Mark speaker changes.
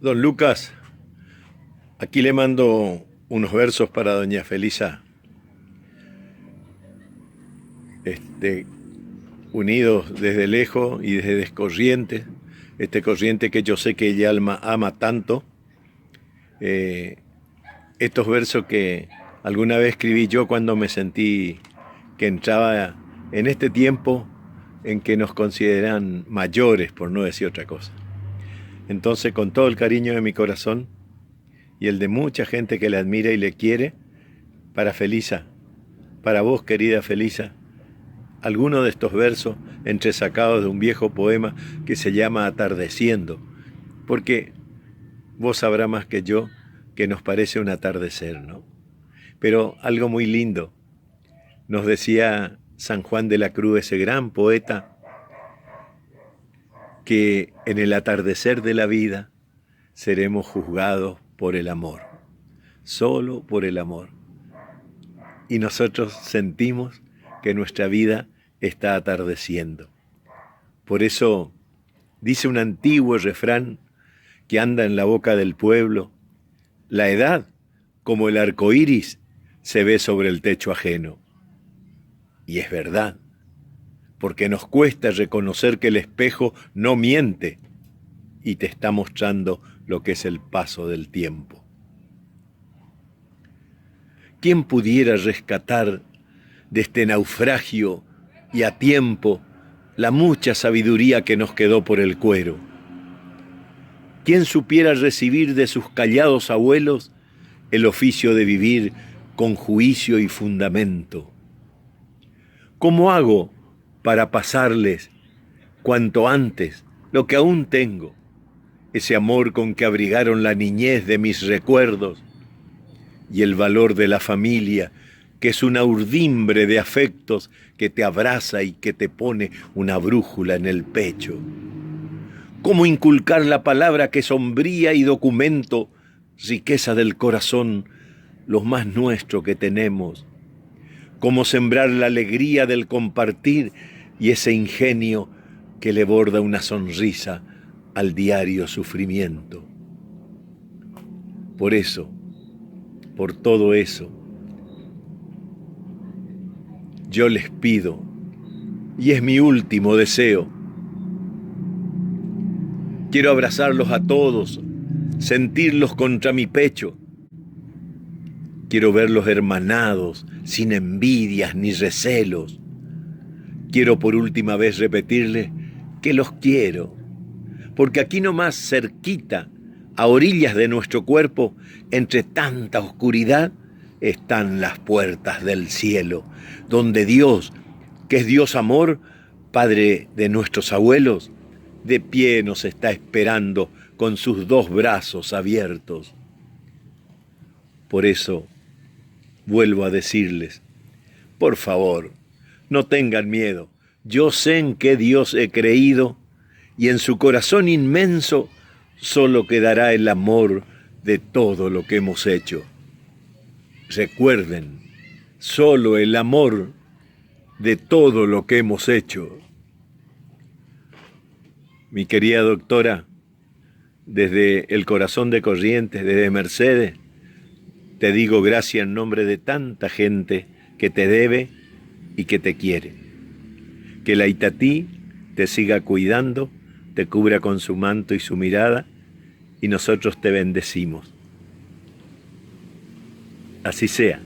Speaker 1: Don Lucas, aquí le mando unos versos para doña Felisa, este, unidos desde lejos y desde Corrientes, este Corriente que yo sé que ella ama tanto. Eh, Estos versos que alguna vez escribí yo cuando me sentí que entraba en este tiempo en que nos consideran mayores, por no decir otra cosa. Entonces, con todo el cariño de mi corazón y el de mucha gente que le admira y le quiere, para Felisa, para vos, querida Felisa, alguno de estos versos entresacados de un viejo poema que se llama Atardeciendo, porque vos sabrás más que yo que nos parece un atardecer, ¿no? Pero algo muy lindo, nos decía San Juan de la Cruz, ese gran poeta, que en el atardecer de la vida seremos juzgados por el amor, solo por el amor. Y nosotros sentimos que nuestra vida está atardeciendo. Por eso dice un antiguo refrán que anda en la boca del pueblo: la edad, como el arco iris, se ve sobre el techo ajeno. Y es verdad, porque nos cuesta reconocer que el espejo no miente y te está mostrando lo que es el paso del tiempo. ¿Quién pudiera rescatar de este naufragio y a tiempo la mucha sabiduría que nos quedó por el cuero? ¿Quién supiera recibir de sus callados abuelos el oficio de vivir con juicio y fundamento? ¿Cómo hago para pasarles cuanto antes lo que aún tengo, ese amor con que abrigaron la niñez de mis recuerdos y el valor de la familia, que es una urdimbre de afectos que te abraza y que te pone una brújula en el pecho? ¿Cómo inculcar la palabra que sombría y documento, riqueza del corazón, lo más nuestro que tenemos? ¿Cómo sembrar la alegría del compartir y ese ingenio que le borda una sonrisa al diario sufrimiento? Por eso, por todo eso, yo les pido, y es mi último deseo, quiero abrazarlos a todos, sentirlos contra mi pecho. Quiero verlos hermanados, sin envidias ni recelos. Quiero por última vez repetirles que los quiero, porque aquí nomás cerquita, a orillas de nuestro cuerpo, entre tanta oscuridad, están las puertas del cielo, donde Dios, que es Dios amor, Padre de nuestros abuelos, de pie nos está esperando con sus dos brazos abiertos. Por eso, vuelvo a decirles, por favor, no tengan miedo. Yo sé en qué Dios he creído y en su corazón inmenso solo quedará el amor de todo lo que hemos hecho. Recuerden, solo el amor de todo lo que hemos hecho. Mi querida doctora, desde el corazón de Corrientes, desde Mercedes, te digo gracias en nombre de tanta gente que te debe y que te quiere. Que la Itatí te siga cuidando, te cubra con su manto y su mirada, y nosotros te bendecimos. Así sea.